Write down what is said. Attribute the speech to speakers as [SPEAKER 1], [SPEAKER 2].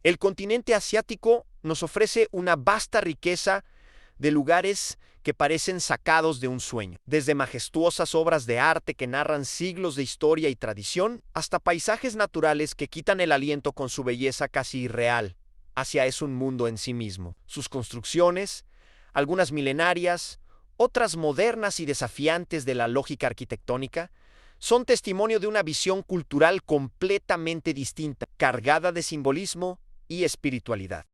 [SPEAKER 1] El continente asiático nos ofrece una vasta riqueza de lugares que parecen sacados de un sueño, desde majestuosas obras de arte que narran siglos de historia y tradición, hasta paisajes naturales que quitan el aliento con su belleza casi irreal. Asia es un mundo en sí mismo. Sus construcciones, algunas milenarias, otras modernas y desafiantes de la lógica arquitectónica, son testimonio de una visión cultural completamente distinta, cargada de simbolismo y espiritualidad.